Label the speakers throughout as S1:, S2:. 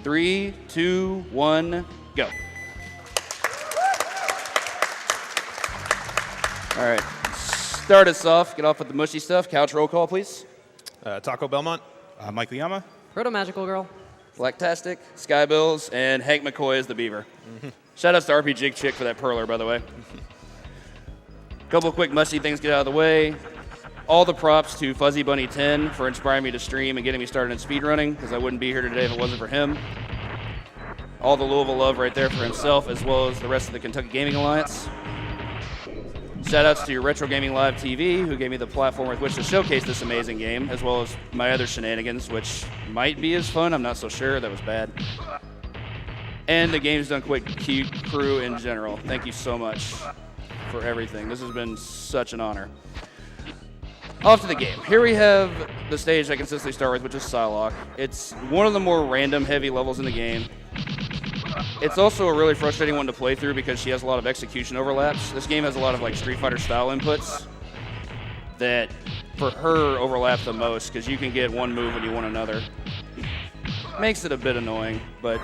S1: 3, 2, 1, go. All right, start us off. Get off with the mushy stuff. Couch roll call, please.
S2: Taco Belmont.
S3: Michael Yama.
S4: Proto Magical Girl.
S1: Blacktastic, Skybills, and Hank McCoy is the beaver. Shout-outs to RPG Chick for that perler, by the way. Couple quick mushy things get out of the way. All the props to Fuzzy Bunny 10 for inspiring me to stream and getting me started in speedrunning, because I wouldn't be here today if it wasn't for him. All the Louisville love right there for himself, as well as the rest of the Kentucky Gaming Alliance. Shoutouts to your Retro Gaming Live TV, who gave me the platform with which to showcase this amazing game, as well as my other shenanigans, which might be as fun. I'm not so sure. That was bad. And the Games Done Quick crew in general. Thank you so much for everything. This has been such an honor. Off to the game. Here we have the stage I consistently start with, which is Psylocke. It's one of the more random, heavy levels in the game. It's also a really frustrating one to play through because she has a lot of execution overlaps. This game has a lot of like Street Fighter style inputs that for her overlap the most because you can get one move when you want another. Makes it a bit annoying, but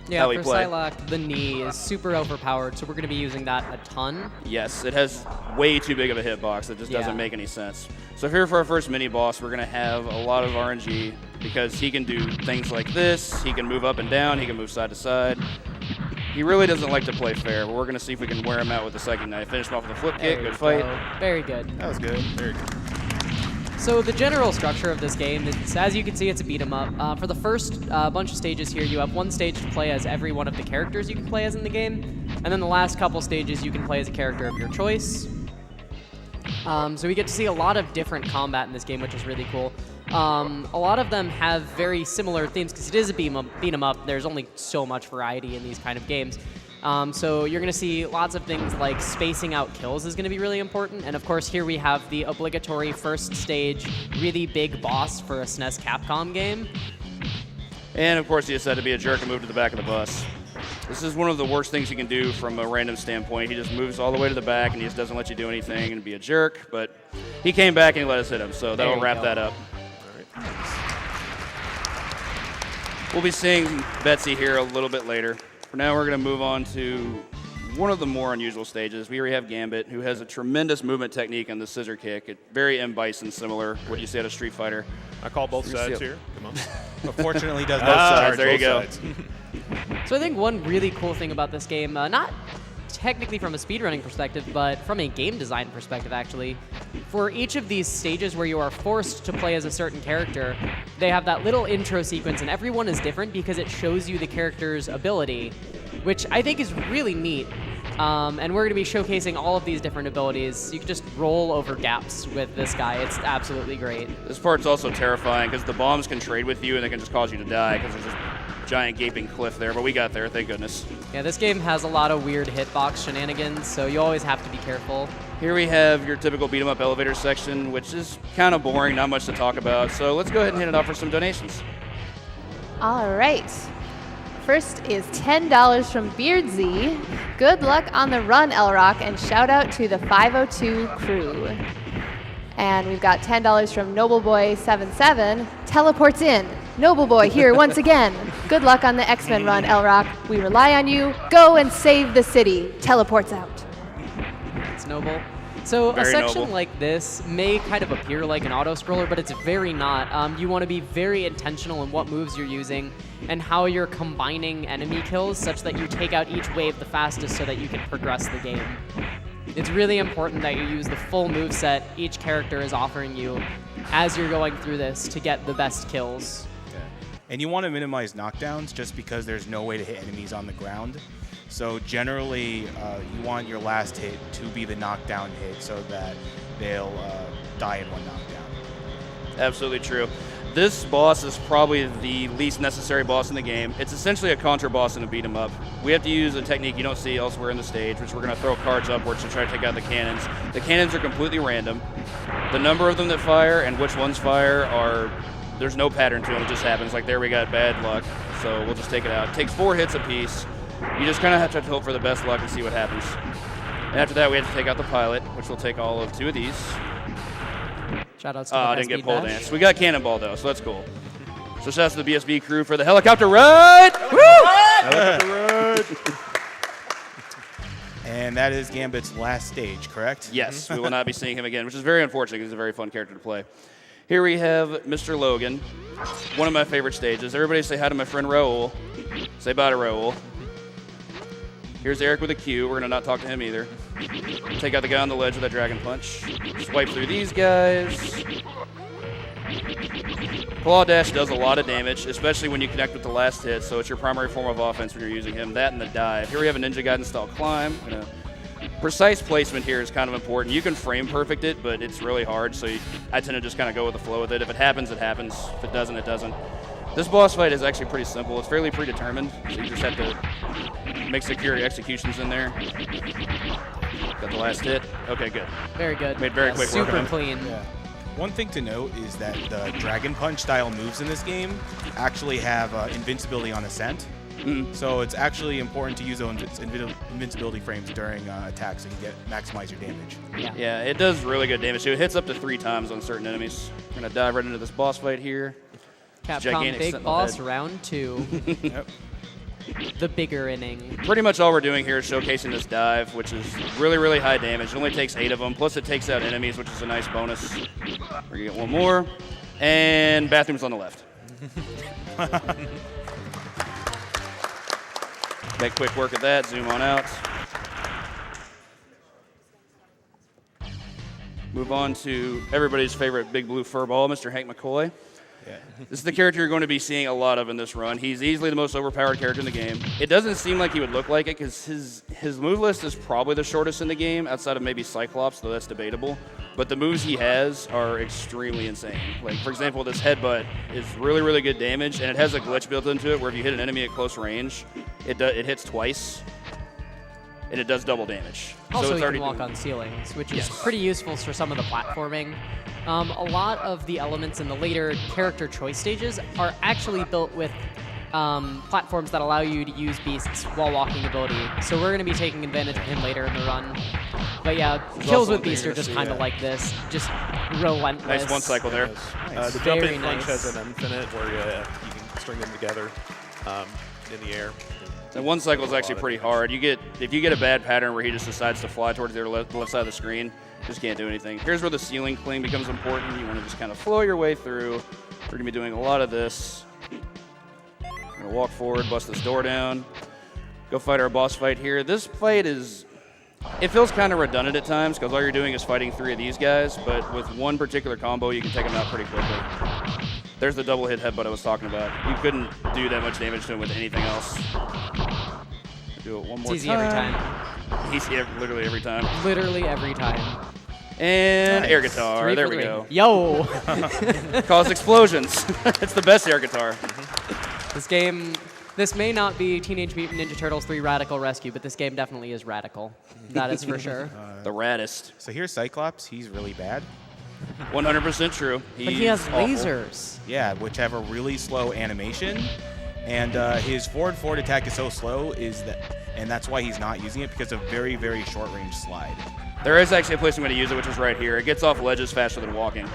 S4: yeah,
S1: how we
S4: for
S1: play.
S4: Psylocke, the knee is super overpowered, so we're going to be using that a ton.
S1: Yes, it has way too big of a hitbox. It just doesn't make any sense. So here for our first mini boss, we're going to have a lot of RNG because he can do things like this. He can move up and down. He can move side to side. He really doesn't like to play fair, but we're going to see if we can wear him out with the Psychic Knife. Finish him off with a flip kick. Good fight.
S4: Very good.
S3: That was good. Very good.
S4: So the general structure of this game is, as you can see, it's a beat 'em up. For the first bunch of stages here, you have one stage to play as every one of the characters you can play as in the game, and then the last couple stages you can play as a character of your choice. So we get to see a lot of different combat in this game, which is really cool. A lot of them have very similar themes because it is a beat 'em up. There's only so much variety in these kind of games. So you're going to see lots of things like spacing out kills is going to be really important. And of course, here we have the obligatory first stage, really big boss for a SNES Capcom game.
S1: And of course, he decided to be a jerk and move to the back of the bus. This is one of the worst things you can do from a random standpoint. He just moves all the way to the back and he just doesn't let you do anything and be a jerk. But he came back and he let us hit him, so that'll wrap that up. All right. We'll be seeing Betsy here a little bit later. For now, we're going to move on to one of the more unusual stages. We already have Gambit, who has a tremendous movement technique on the scissor kick. It, very M. Bison similar, what you say out of Street Fighter.
S2: I call both sides here. Come on.
S3: Unfortunately, he does both sides.
S1: There you go.
S4: So I think one really cool thing about this game, not technically from a speedrunning perspective, but from a game design perspective, actually, for each of these stages where you are forced to play as a certain character, they have that little intro sequence, and everyone is different because it shows you the character's ability, which I think is really neat. And we're going to be showcasing all of these different abilities. You can just roll over gaps with this guy. It's absolutely great.
S1: This part's also terrifying because the bombs can trade with you and they can just cause you to die because there's this giant gaping cliff there, but we got there, thank goodness.
S4: Yeah, this game has a lot of weird hitbox shenanigans, so you always have to be careful.
S1: Here we have your typical beat-em-up elevator section, which is kind of boring, not much to talk about. So let's go ahead and hand it off for some donations.
S5: All right. First is $10 from Beardsy. Good luck on the run, L-Rock, and shout out to the 502 crew. And we've got $10 from Nobleboy77. Teleports in. Nobleboy here once again. Good luck on the X-Men run, L-Rock. We rely on you. Go and save the city. Teleports out.
S4: It's noble. So
S1: Very
S4: a section
S1: noble.
S4: like this may kind of appear like an auto-scroller, but it's very not. You want to be very intentional in what moves you're using and how you're combining enemy kills such that you take out each wave the fastest so that you can progress the game. It's really important that you use the full moveset each character is offering you as you're going through this to get the best kills.
S3: And you want to minimize knockdowns just because there's no way to hit enemies on the ground. So generally, you want your last hit to be the knockdown hit so that they'll die in one knockdown.
S1: Absolutely true. This boss is probably the least necessary boss in the game. It's essentially a contra boss in a beat 'em up. We have to use a technique you don't see elsewhere in the stage, which we're going to throw cards upwards to try to take out the cannons. The cannons are completely random. The number of them that fire and which ones fire are, there's no pattern to them. It just happens. Like there we got bad luck, so we'll just take it out. It takes 4 hits apiece. You just kind of have to hope for the best luck and see what happens. And after that, we have to take out the pilot, which will take all of 2 of these.
S4: Shoutouts to
S1: I
S4: the
S1: didn't get
S4: Speed
S1: pole
S4: Dash.
S1: dance. We got cannonball though, so that's cool. So shout out to the BSB crew for the helicopter ride. Woo!
S2: Helicopter ride.
S3: And that is Gambit's last stage, correct?
S1: Yes, we will not be seeing him again, which is very unfortunate because he's a very fun character to play. Here we have Mr. Logan, one of my favorite stages. Everybody say hi to my friend Raul. Say bye to Raul. Here's Eric with a Q. We're going to not talk to him either. Take out the guy on the ledge with that Dragon Punch. Swipe through these guys. Claw Dash does a lot of damage, especially when you connect with the last hit, so it's your primary form of offense when you're using him. That and the dive. Here we have a Ninja Gaiden style climb. Precise placement here is kind of important. You can frame perfect it, but it's really hard, so I tend to just kind of go with the flow with it. If it happens, it happens. If it doesn't, it doesn't. This boss fight is actually pretty simple. It's fairly predetermined, so you just have to make secure executions in there. Got the last hit. Okay, good.
S4: Very good.
S1: Made very quick work of
S4: Super
S1: him.
S4: clean.
S3: Yeah. One thing to note is that the Dragon Punch style moves in this game actually have invincibility on ascent. So it's actually important to use those invincibility frames during attacks so you can maximize your damage.
S1: Yeah, it does really good damage. It hits up to 3 times on certain enemies. We're going to dive right into this boss fight here.
S4: Capcom
S1: Gigantic
S4: Big
S1: Sentinel
S4: Boss
S1: head.
S4: round 2.
S3: Yep.
S4: The bigger inning.
S1: Pretty much all we're doing here is showcasing this dive, which is really, really high damage. It only takes 8 of them, plus it takes out enemies, which is a nice bonus. We're going to get one more. And bathroom's on the left. Make quick work of that, zoom on out. Move on to everybody's favorite big blue furball, Mr. Hank McCoy.
S3: Yeah.
S1: This is the character you're going to be seeing a lot of in this run. He's easily the most overpowered character in the game. It doesn't seem like he would look like it because his move list is probably the shortest in the game, outside of maybe Cyclops, though that's debatable. But the moves he has are extremely insane. Like, for example, this headbutt is really, really good damage, and it has a glitch built into it where if you hit an enemy at close range, it hits twice, and it does double damage.
S4: Also,
S1: so it's
S4: you
S1: already
S4: can walk
S1: doing-
S4: on ceilings, which is
S1: Yes.
S4: pretty useful for some of the platforming. A lot of the elements in the later character choice stages are actually built with platforms that allow you to use beasts while walking ability. So we're going to be taking advantage of him later in the run. But yeah, kills
S1: also
S4: with
S1: what you're
S4: beasts are
S1: gonna
S4: just
S1: see,
S4: kind of
S1: yeah.
S4: like this, just relentless.
S1: Nice one cycle there.
S2: The
S4: Very
S2: jumping punch
S4: nice.
S2: has an infinite where you can string them together in the air.
S1: And one cycle is
S2: A lot
S1: actually
S2: of
S1: pretty
S2: damage.
S1: hard. If you get a bad pattern where he just decides to fly towards the left side of the screen, just can't do anything. Here's where the ceiling cling becomes important. You want to just kind of flow your way through. We're going to be doing a lot of this. We're going to walk forward, bust this door down, go fight our boss fight here. This fight it feels kind of redundant at times because all you're doing is fighting 3 of these guys, but with one particular combo, you can take them out pretty quickly. There's the double hit headbutt I was talking about. You couldn't do that much damage to him with anything else. Do it one more
S4: It's easy every time.
S1: Easy literally every time.
S4: Literally every time.
S1: And
S3: Nice.
S1: air guitar.
S4: 3
S1: There
S4: for
S1: we
S4: 3.
S1: go.
S4: Yo!
S1: Cause explosions. It's the best air guitar.
S4: This may not be Teenage Mutant Ninja Turtles 3 Radical Rescue, but this game definitely is radical. That is for sure.
S1: The raddest.
S3: So here's Cyclops. He's really bad.
S1: 100% true.
S4: But he has
S1: He's awful.
S4: lasers.
S3: Yeah, which have a really slow animation. And his forward attack is so slow and that's why he's not using it, because of very, very short range slide.
S1: There is actually a place I'm going to use it, which is right here. It gets off ledges faster than walking.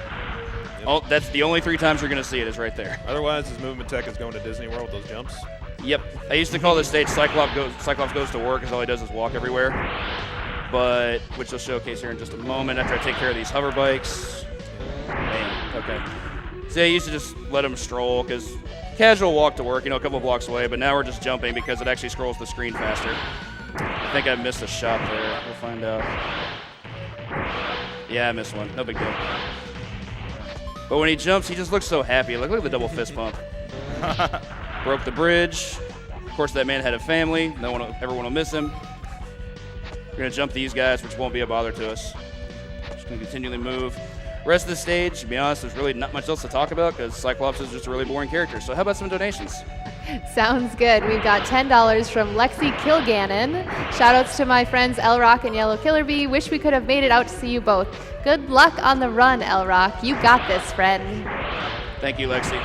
S1: Oh, that's the only 3 times you're going to see it is right there.
S2: Otherwise, his movement tech is going to Disney World with those jumps.
S1: Yep. I used to call this stage Cyclops goes to work, because all he does is walk everywhere. But, which I'll showcase here in just a moment after I take care of these hover bikes. Bam. Okay. See, I used to just let him stroll, because casual walk to work, a couple blocks away, but now we're just jumping because it actually scrolls the screen faster. I think I missed a shot there. We'll find out. Yeah, I missed one. No big deal. But when he jumps, he just looks so happy. Look at the double fist pump. Broke the bridge. Of course, that man had a family. Everyone will miss him. We're going to jump these guys, which won't be a bother to us. Just going to continually move. Rest of the stage, to be honest, there's really not much else to talk about because Cyclops is just a really boring character. So how about some donations?
S5: Sounds good. We've got $10 from Lexi Kilgannon. Shoutouts to my friends El Rock and Yellow Killer Bee. Wish we could have made it out to see you both. Good luck on the run, El Rock. You got this, friend.
S1: Thank you, Lexi.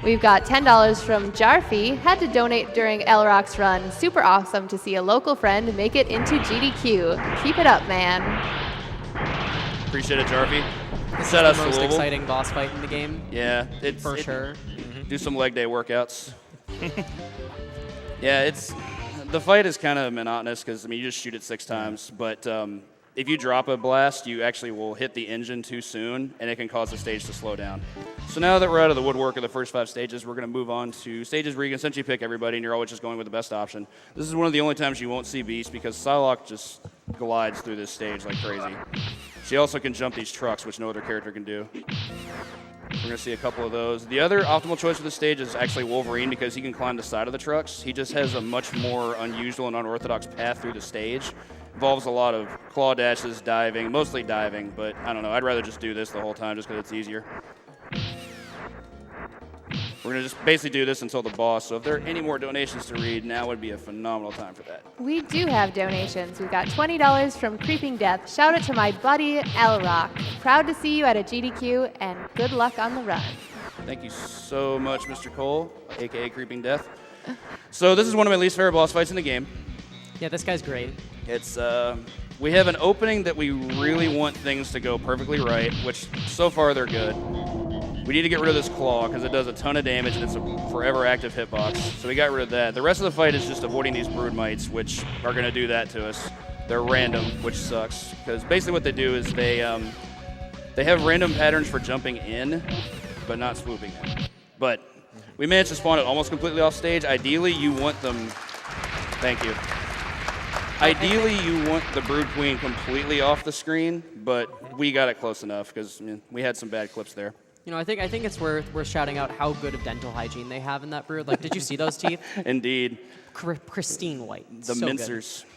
S5: We've got $10 from Jarfy. Had to donate during El Rock's run. Super awesome to see a local friend make it into GDQ. Keep it up, man.
S1: Appreciate it, Jarfy.
S4: This
S1: Shout
S4: is
S1: out
S4: the
S1: to
S4: most
S1: Louisville.
S4: exciting boss fight in the game,
S1: Yeah,
S4: for sure.
S1: do some leg day workouts. Yeah, the fight is kind of monotonous because, I mean, you just shoot it 6 times, but if you drop a blast, you actually will hit the engine too soon, and it can cause the stage to slow down. So now that we're out of the woodwork of the first 5 stages, we're going to move on to stages where you can essentially pick everybody, and you're always just going with the best option. This is one of the only times you won't see Beast because Psylocke just glides through this stage like crazy. She also can jump these trucks, which no other character can do. We're going to see a couple of those. The other optimal choice for this stage is actually Wolverine because he can climb the side of the trucks. He just has a much more unusual and unorthodox path through the stage. Involves a lot of claw dashes, diving, mostly diving, but I don't know. I'd rather just do this the whole time just because it's easier. We're going to just basically do this until the boss, so if there are any more donations to read, now would be a phenomenal time for that.
S5: We do have donations. We've got $20 from Creeping Death. Shout out to my buddy L-Rock. Proud to see you at a GDQ, and good luck on the run.
S1: Thank you so much, Mr. Cole, a.k.a. Creeping Death. So this is one of my least favorite boss fights in the game.
S4: Yeah, this guy's great.
S1: It's we have an opening that we really want things to go perfectly right, which so far they're good. We need to get rid of this claw because it does a ton of damage and it's a forever active hitbox. So we got rid of that. The rest of the fight is just avoiding these brood mites, which are going to do that to us. They're random, which sucks because basically what they do is they have random patterns for jumping in, but not swooping in. But we managed to spawn it almost completely off stage. Ideally, you want them. Thank you. Ideally, you want the Brood Queen completely off the screen, but we got it close enough because we had some bad clips there.
S4: You know, I think it's worth shouting out how good of dental hygiene they have in that brood. Like, did you see those teeth?
S1: Indeed.
S4: Pristine white.
S1: The
S4: so
S1: mincers. Good.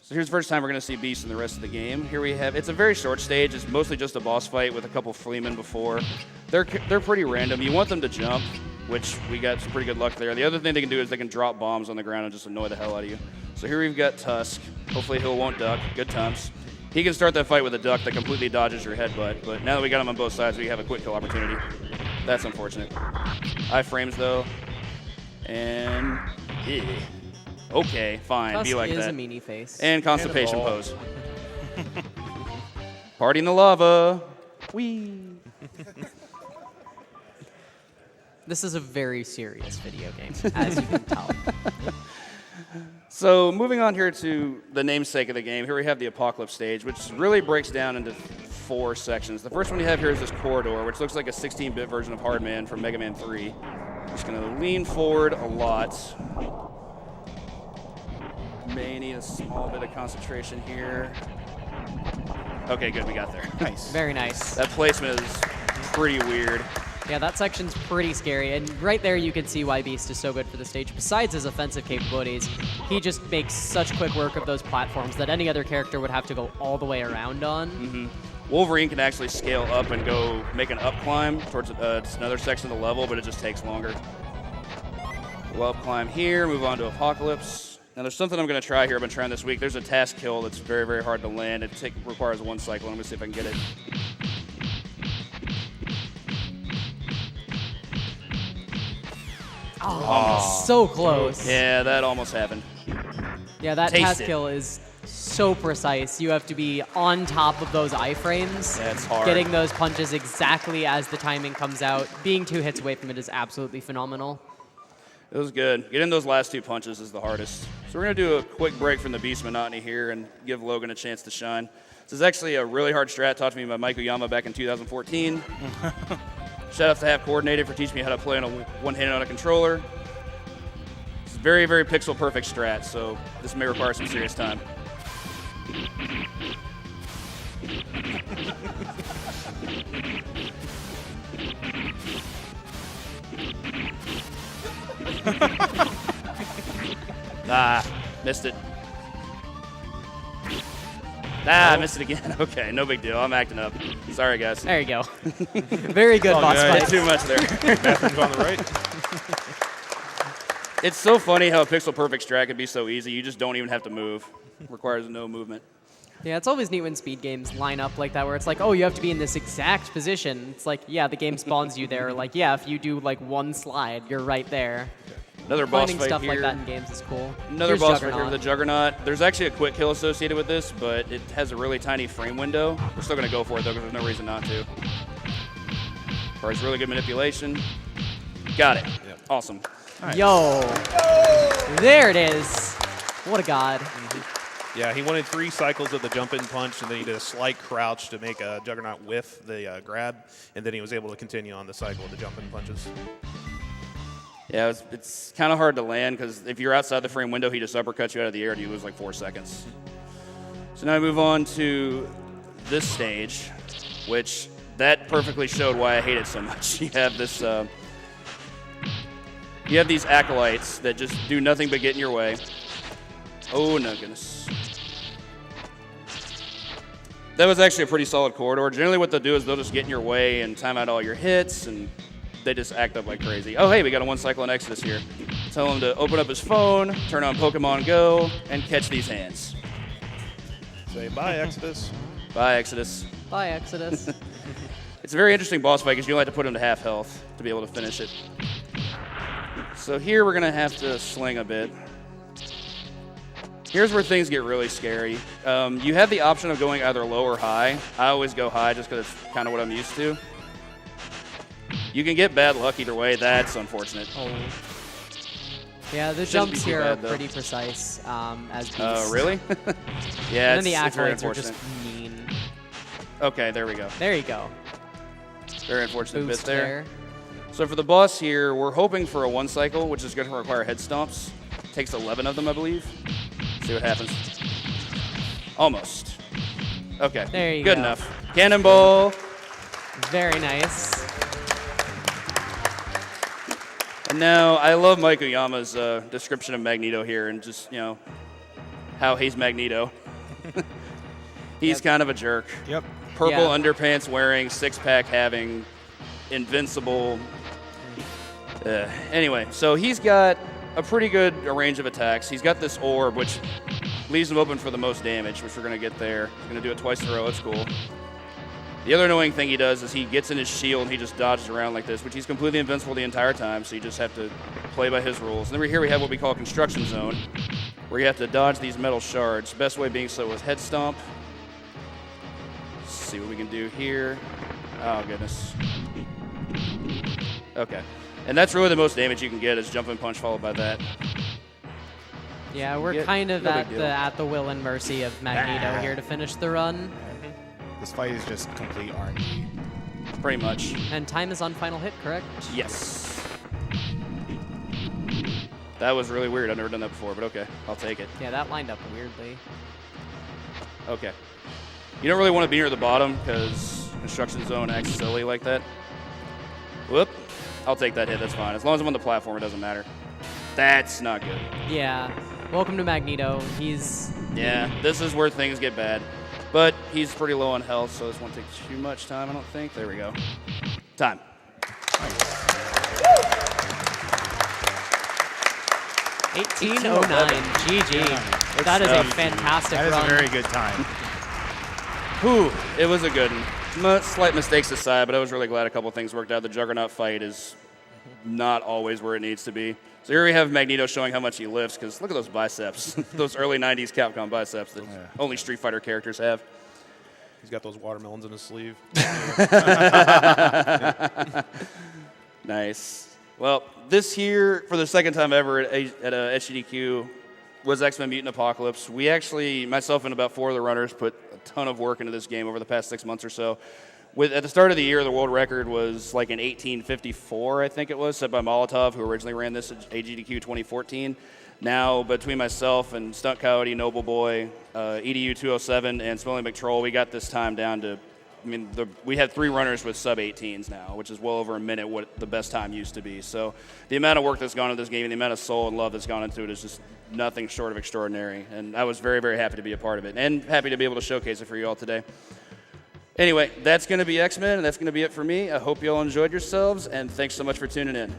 S1: So here's the first time we're going to see Beast in the rest of the game. Here we have, it's a very short stage. It's mostly just a boss fight with a couple Fleamen before. They're pretty random. You want them to jump, which we got some pretty good luck there. The other thing they can do is they can drop bombs on the ground and just annoy the hell out of you. So here we've got Tusk. Hopefully he won't duck. Good times. He can start that fight with a duck that completely dodges your headbutt, but now that we got him on both sides, we have a quick kill opportunity. That's unfortunate. Iframes though, and okay, fine,
S4: Tusk
S1: be like
S4: is
S1: that.
S4: a meanie face.
S1: And constipation pose. Party in the lava. Whee.
S4: This is a very serious video game, as you can tell.
S1: So moving on here to the namesake of the game, here we have the Apocalypse stage, which really breaks down into 4 sections. The first one you have here is this corridor, which looks like a 16-bit version of Hardman from Mega Man 3. Just going to lean forward a lot. May need a small bit of concentration here. Okay, good, we got there.
S3: Nice.
S4: Very nice.
S1: That placement is pretty weird.
S4: Yeah, that section's pretty scary, and right there you can see why Beast is so good for the stage. Besides his offensive capabilities, he just makes such quick work of those platforms that any other character would have to go all the way around on.
S1: Mm-hmm. Wolverine can actually scale up and go make an up climb towards another section of the level, but it just takes longer. We'll up climb here, move on to Apocalypse. Now there's something I'm going to try here I've been trying this week. There's a task kill that's very, very hard to land. It requires 1 cycle. I'm going to see if I can get it.
S4: Oh, so close.
S1: Yeah, that almost happened.
S4: Yeah, that
S1: Taste
S4: task
S1: it.
S4: kill is so precise. You have to be on top of those iframes.
S1: That's hard.
S4: Getting those punches exactly as the timing comes out. Being 2 hits away from it is absolutely phenomenal.
S1: It was good. Getting those last 2 punches is the hardest. So we're going to do a quick break from the Beast monotony here and give Logan a chance to shine. This is actually a really hard strat taught to me by Mike Uyama back in 2014. Shout out to Half Coordinated for teaching me how to play on a one-handed on a controller. It's a very, very pixel-perfect strat, so this may require some serious time. Missed it. I missed it again. Okay, no big deal. I'm acting up. Sorry, guys.
S4: There you go. Very good boss
S1: Did
S4: fight.
S1: too much there.
S2: Bathroom's on the right.
S1: It's so funny how a pixel-perfect strat can be so easy. You just don't even have to move. Requires no movement.
S4: Yeah, it's always neat when speed games line up like that, where it's like, oh, you have to be in this exact position. It's like, yeah, the game spawns you there. Like, yeah, if you do like 1 slide, you're right there.
S1: Another boss
S4: Finding
S1: fight
S4: stuff
S1: here.
S4: like that in games is cool.
S1: Another
S4: Here's
S1: boss fight here
S4: Juggernaut.
S1: with the Juggernaut. There's actually a quick kill associated with this, but it has a really tiny frame window. We're still going to go for it, though, because there's no reason not to. Requires really good manipulation. Got it.
S2: Yep.
S1: Awesome.
S3: Nice.
S4: Yo. There it is. What a god.
S2: Yeah, he wanted 3 cycles of the jump in punch, and then he did a slight crouch to make a Juggernaut whiff the grab, and then he was able to continue on the cycle of the jump in punches.
S1: Yeah, it's kind of hard to land because if you're outside the frame window, he just uppercuts you out of the air and you lose like 4 seconds. So now I move on to this stage, which that perfectly showed why I hate it so much. You have this, you have these acolytes that just do nothing but get in your way. Oh, no goodness. That was actually a pretty solid corridor. Generally what they'll do is they'll just get in your way and time out all your hits, and they just act up like crazy. Oh, hey, we got a 1 cycle in Exodus here. Tell him to open up his phone, turn on Pokemon Go, and catch these hands.
S2: Say bye, Exodus.
S1: Bye, Exodus.
S4: Bye, Exodus.
S1: It's a very interesting boss fight because you only have to put him to half health to be able to finish it. So here we're going to have to sling a bit. Here's where things get really scary. You have the option of going either low or high. I always go high just because it's kind of what I'm used to. You can get bad luck either way. That's unfortunate.
S4: Oh. Yeah, the
S1: Shouldn't be
S4: jumps
S1: too
S4: here
S1: bad,
S4: are
S1: though.
S4: pretty precise as beasts.
S1: Really? Yeah,
S4: And then the
S1: it's very
S4: acolytes are
S1: unfortunate.
S4: just mean.
S1: Okay, there we go.
S4: There you go.
S1: Very unfortunate
S4: Boost
S1: bit there. So for the boss here, we're hoping for a 1 cycle, which is going to require head stomps. Takes 11 of them, I believe. See what happens. Almost. Okay.
S4: There you
S1: Good
S4: go.
S1: enough. Cannonball.
S4: Very nice.
S1: And now I love Mike Uyama's description of Magneto here, and just how he's Magneto. He's kind of a jerk.
S3: Yep.
S1: Purple
S4: Yeah.
S1: underpants wearing, 6-pack having, invincible. Anyway, so he's got a pretty good range of attacks. He's got this orb, which leaves him open for the most damage, which we're going to get there. He's going to do it twice in a row. It's cool. The other annoying thing he does is he gets in his shield and he just dodges around like this, which he's completely invincible the entire time, so you just have to play by his rules. And then here we have what we call Construction Zone, where you have to dodge these metal shards. Best way being so with Head Stomp. Let's see what we can do here. Oh, goodness. Okay. And that's really the most damage you can get is Jumping Punch followed by that.
S4: Yeah, we're
S1: Yeah,
S4: kind of
S1: no big
S4: at
S1: deal.
S4: the will and mercy of Magneto here to finish the run.
S3: This fight is just complete RNG.
S1: Pretty much.
S4: And time is on final hit, correct?
S1: Yes. That was really weird. I've never done that before, but okay. I'll take it.
S4: Yeah, that lined up weirdly.
S1: Okay. You don't really want to be near the bottom because Construction Zone acts silly like that. Whoop. I'll take that hit. That's fine. As long as I'm on the platform, it doesn't matter. That's not good.
S4: Yeah. Welcome to Magneto. He's...
S1: Yeah, this is where things get bad. But he's pretty low on health, so this won't take too much time, I don't think. There we go. Time.
S4: 1809. GG. That is a fantastic
S3: That is
S4: run.
S3: a very good time.
S1: Whew, it was a good one. Slight mistakes aside, but I was really glad a couple things worked out. The Juggernaut fight is not always where it needs to be. So here we have Magneto showing how much he lifts, because look at those biceps. Those early 90s Capcom biceps that only Street Fighter characters have.
S2: He's got those watermelons in his sleeve.
S1: Nice. Well, this here, for the second time ever at SGDQ, was X-Men Mutant Apocalypse. We actually, myself and about 4 of the runners, put a ton of work into this game over the past 6 months or so. At the start of the year, the world record was like in 1854, I think it was, set by Molotov, who originally ran this at SGDQ 2014. Now, between myself and Stunt Coyote, Noble Boy, EDU207, and Smelly McTroll, we got this time down to, we have 3 runners with sub-18s now, which is well over a minute what the best time used to be. So the amount of work that's gone into this game and the amount of soul and love that's gone into it is just nothing short of extraordinary. And I was very, very happy to be a part of it and happy to be able to showcase it for you all today. Anyway, that's going to be X-Men, and that's going to be it for me. I hope you all enjoyed yourselves, and thanks so much for tuning in.